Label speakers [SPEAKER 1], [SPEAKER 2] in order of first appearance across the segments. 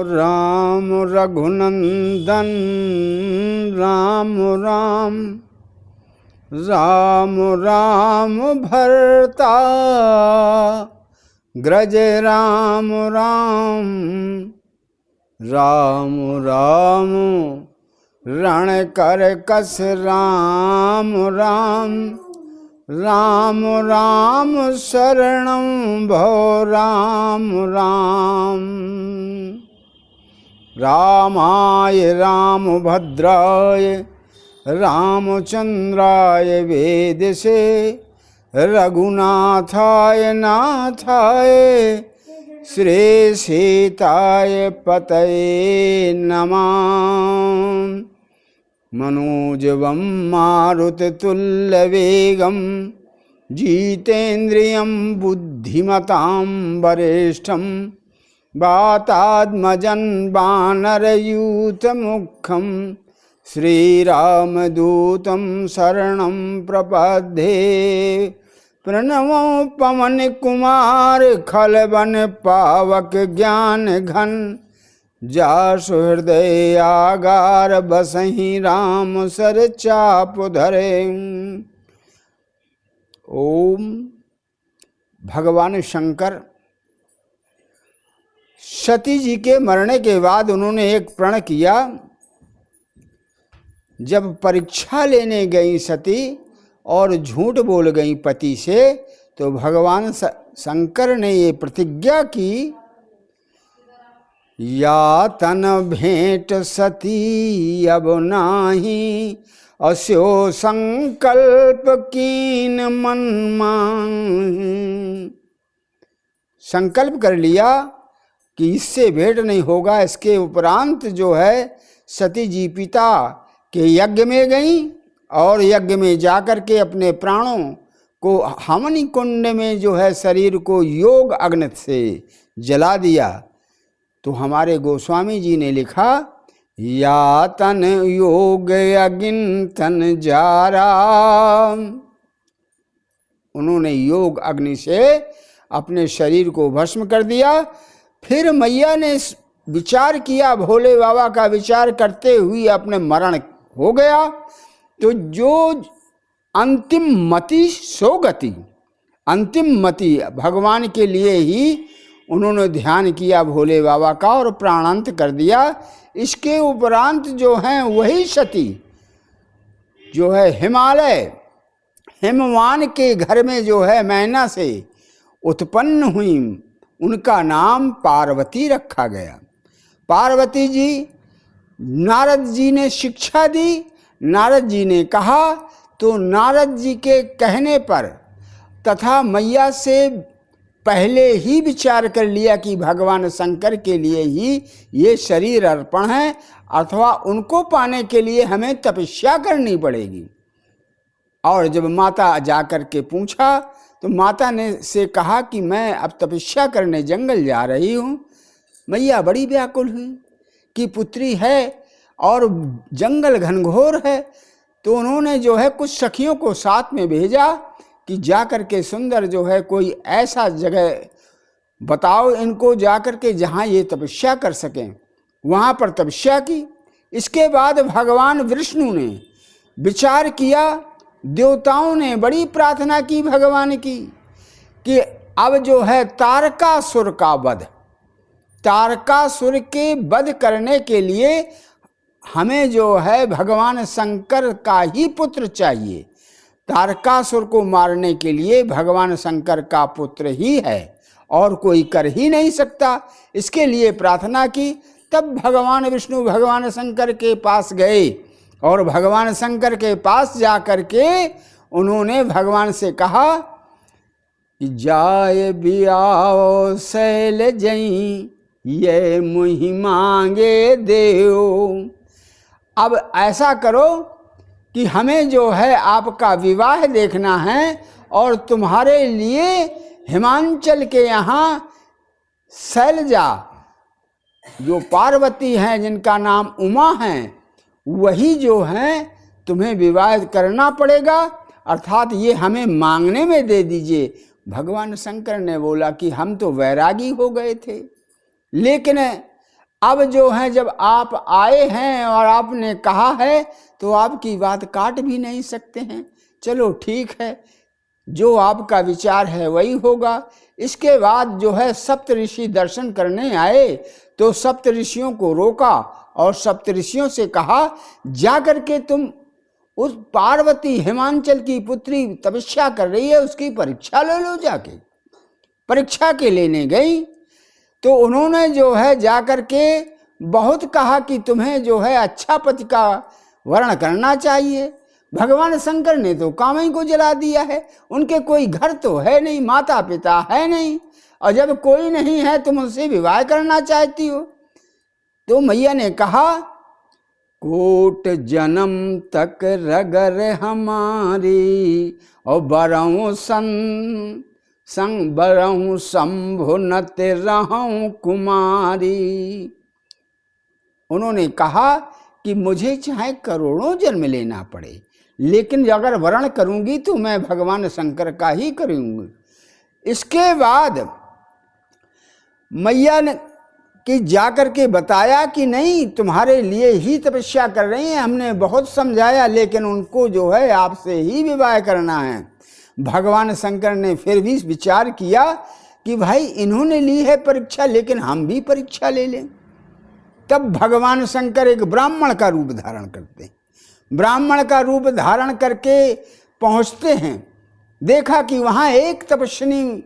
[SPEAKER 1] राम रघुनंदन राम राम, राम राम भरता ग्रज राम राम, राम राम रण कर कस राम राम, राम राम शरणं भो राम राम। रामाय रामभद्राय रामचंद्राय वेदसे, रघुनाथाय नाथाय श्री सीताय पतये नमः। मनोजवं मारुततुल्यवेगं जितेन्द्रियं बुद्धिमतां वरिष्ठं, वातात्मजं वानरयूथमुख्यं श्रीरामदूतं शरणं प्रपद्ये। प्रणमो पवनकुमार खलवन पावक ज्ञान घन, जासु हृदय आगार बसहि राम सर चाप धरे। ओम। भगवान शंकर सती जी के मरने के बाद उन्होंने एक प्रण किया। जब परीक्षा लेने गई सती और झूठ बोल गई पति से, तो भगवान शंकर ने ये प्रतिज्ञा की, या तन भेंट सती अब नाही, अस्यो संकल्प कीन मन मांग। संकल्प कर लिया कि इससे भेंट नहीं होगा। इसके उपरांत जो है सती जी पिता के यज्ञ में गई और यज्ञ में जाकर के अपने प्राणों को हमनी कुंड में जो है शरीर को योग अग्नि से जला दिया। तो हमारे गोस्वामी जी ने लिखा, या तन योग अग्नि तन जारा। उन्होंने योग अग्नि से अपने शरीर को भस्म कर दिया। फिर मैया ने विचार किया, भोले बाबा का विचार करते हुए अपने मरण हो गया। तो जो अंतिम मति सो गति, अंतिम मति भगवान के लिए ही उन्होंने ध्यान किया भोले बाबा का और प्राणांत कर दिया। इसके उपरांत जो हैं वही सती जो है हिमालय हिमवान के घर में जो है मैना से उत्पन्न हुई, उनका नाम पार्वती रखा गया। पार्वती जी, नारद जी ने शिक्षा दी, नारद जी ने कहा, तो नारद जी के कहने पर तथा मैया से पहले ही विचार कर लिया कि भगवान शंकर के लिए ही ये शरीर अर्पण है, अथवा उनको पाने के लिए हमें तपस्या करनी पड़ेगी। और जब माता जाकर के पूछा, तो माता ने से कहा कि मैं अब तपस्या करने जंगल जा रही हूँ। मैया बड़ी व्याकुल हुई कि पुत्री है और जंगल घनघोर है। तो उन्होंने जो है कुछ सखियों को साथ में भेजा कि जाकर के सुंदर जो है कोई ऐसा जगह बताओ इनको जाकर के जहाँ ये तपस्या कर सकें। वहाँ पर तपस्या की। इसके बाद भगवान विष्णु ने विचार किया, देवताओं ने बड़ी प्रार्थना की भगवान की कि अब जो है तारकासुर का वध, तारकासुर के वध करने के लिए हमें जो है भगवान शंकर का ही पुत्र चाहिए। तारकासुर को मारने के लिए भगवान शंकर का पुत्र ही है और कोई कर ही नहीं सकता। इसके लिए प्रार्थना की। तब भगवान विष्णु भगवान शंकर के पास गए और भगवान शंकर के पास जाकर के उन्होंने भगवान से कहा कि जाय बियाओ शैल जई, ये मुहि मांगे देव। अब ऐसा करो कि हमें जो है आपका विवाह देखना है और तुम्हारे लिए हिमांचल के यहाँ शैलजा जो पार्वती हैं, जिनका नाम उमा हैं, वही जो हैं तुम्हें विवाह करना पड़ेगा, अर्थात ये हमें मांगने में दे दीजिए। भगवान शंकर ने बोला कि हम तो वैरागी हो गए थे, लेकिन अब जो है जब आप आए हैं और आपने कहा है तो आपकी बात काट भी नहीं सकते हैं। चलो ठीक है, जो आपका विचार है वही होगा। इसके बाद जो है सप्तऋषि दर्शन करने आए तो सप्तऋषियों को रोका और सप्तऋषियों से कहा, जा करके तुम उस पार्वती हिमांचल की पुत्री तपस्या कर रही है उसकी परीक्षा ले लो। जाके परीक्षा के लेने गई तो उन्होंने जो है जाकर के बहुत कहा कि तुम्हें जो है अच्छा पति का वर्ण करना चाहिए। भगवान शंकर ने तो कामई को जला दिया है, उनके कोई घर तो है नहीं, माता पिता है नहीं, और जब कोई नहीं है तुम उनसे विवाह करना चाहती हो। तो मैया ने कहा, कोट जन्म तक रगर हमारी और बरहूं संग बरहूं शंभु नत रहूं कुमारी। उन्होंने कहा कि मुझे चाहे करोड़ों जन्म लेना पड़े, लेकिन अगर वर्ण करूंगी तो मैं भगवान शंकर का ही करूंगी। इसके बाद मैया ने कि जाकर के बताया कि नहीं, तुम्हारे लिए ही तपस्या कर रही हैं। हमने बहुत समझाया लेकिन उनको जो है आपसे ही विवाह करना है। भगवान शंकर ने फिर भी विचार किया कि भाई इन्होंने ली है परीक्षा, लेकिन हम भी परीक्षा ले लें। तब भगवान शंकर एक ब्राह्मण का रूप धारण करते हैं। ब्राह्मण का रूप धारण करके पहुंचते हैं, देखा कि वहाँ एक तपस्विनी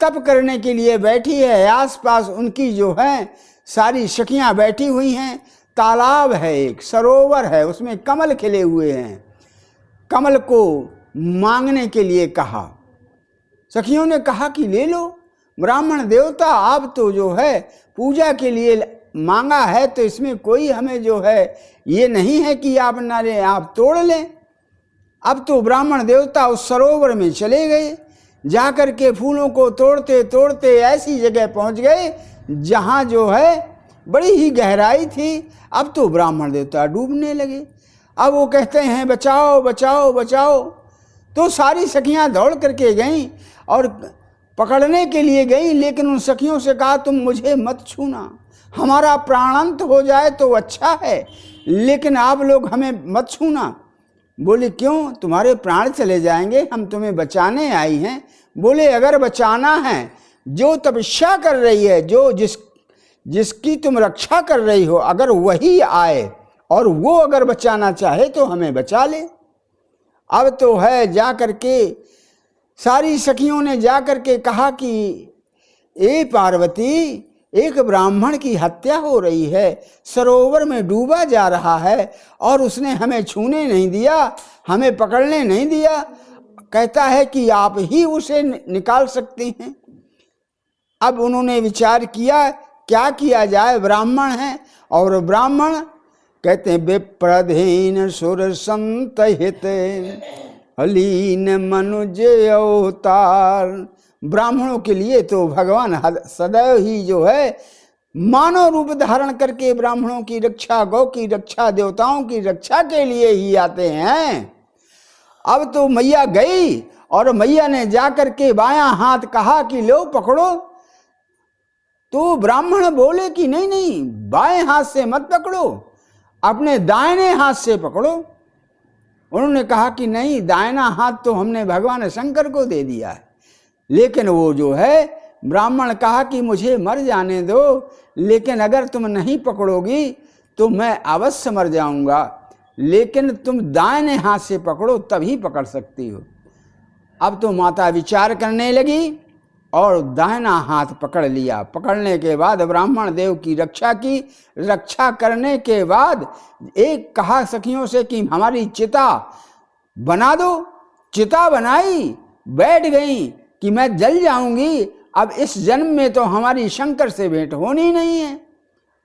[SPEAKER 1] तप करने के लिए बैठी है। आसपास उनकी जो है सारी सखियां बैठी हुई हैं। तालाब है, एक सरोवर है, उसमें कमल खिले हुए हैं। कमल को मांगने के लिए कहा। सखियों ने कहा कि ले लो, ब्राह्मण देवता आप तो जो है पूजा के लिए मांगा है, तो इसमें कोई हमें जो है ये नहीं है कि आप ना लें, आप तोड़ लें। अब तो ब्राह्मण देवता उस सरोवर में चले गए। जाकर के फूलों को तोड़ते तोड़ते ऐसी जगह पहुंच गए जहां जो है बड़ी ही गहराई थी। अब तो ब्राह्मण देवता डूबने लगे। अब वो कहते हैं बचाओ बचाओ बचाओ। तो सारी सखियां दौड़ करके गईं और पकड़ने के लिए गईं, लेकिन उन सखियों से कहा तुम मुझे मत छूना, हमारा प्राणांत हो जाए तो अच्छा है, लेकिन आप लोग हमें मत छूना। बोले क्यों, तुम्हारे प्राण चले जाएंगे, हम तुम्हें बचाने आई हैं। बोले अगर बचाना है, जो तपस्या कर रही है, जो जिसकी तुम रक्षा कर रही हो, अगर वही आए और वो अगर बचाना चाहे तो हमें बचा ले। अब तो है जा करके सारी सखियों ने जा करके कहा कि ए पार्वती, एक ब्राह्मण की हत्या हो रही है, सरोवर में डूबा जा रहा है और उसने हमें छूने नहीं दिया, हमें पकड़ने नहीं दिया, कहता है कि आप ही उसे निकाल सकते हैं। अब उन्होंने विचार किया क्या किया जाए, ब्राह्मण है और ब्राह्मण कहते हैं विप्रधीन सुर संत हित अलीन मनुज अवतार। ब्राह्मणों के लिए तो भगवान सदैव ही जो है मानव रूप धारण करके ब्राह्मणों की रक्षा, गौ की रक्षा, देवताओं की रक्षा के लिए ही आते हैं। अब तो मैया गई और मैया ने जाकर के बायां हाथ कहा कि लो पकड़ो। तो ब्राह्मण बोले कि नहीं नहीं, बाएं हाथ से मत पकड़ो, अपने दाहिने हाथ से पकड़ो। उन्होंने कहा कि नहीं, दाहिना हाथ तो हमने भगवान शंकर को दे दिया है। लेकिन वो जो है ब्राह्मण कहा कि मुझे मर जाने दो, लेकिन अगर तुम नहीं पकड़ोगी तो मैं अवश्य मर जाऊंगा, लेकिन तुम दाहिने हाथ से पकड़ो तभी पकड़ सकती हो। अब तो माता विचार करने लगी और दाहिना हाथ पकड़ लिया। पकड़ने के बाद ब्राह्मण देव की रक्षा की। रक्षा करने के बाद एक कहा सखियों से कि हमारी चिता बना दो। चिता बनाई, बैठ गई कि मैं जल जाऊंगी, अब इस जन्म में तो हमारी शंकर से भेंट होनी नहीं है।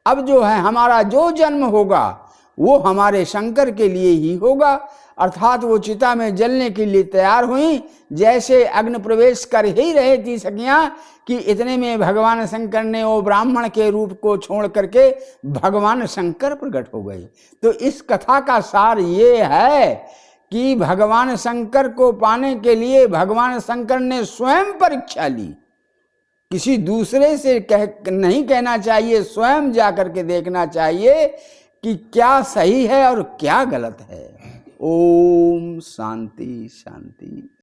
[SPEAKER 1] अब जो है हमारा जो जन्म होगा वो हमारे शंकर के लिए ही होगा। अर्थात वो चिता में जलने के लिए तैयार हुई। जैसे अग्नि प्रवेश कर ही रहे थी सखियां कि इतने में भगवान शंकर ने वो ब्राह्मण के रूप को छोड़ करके भगवान शंकर प्रकट हो गए। तो इस कथा का सार ये है कि भगवान शंकर को पाने के लिए भगवान शंकर ने स्वयं परीक्षा ली। किसी दूसरे से नहीं कहना चाहिए, स्वयं जाकर के देखना चाहिए कि क्या सही है और क्या गलत है। ओम शांति शांति।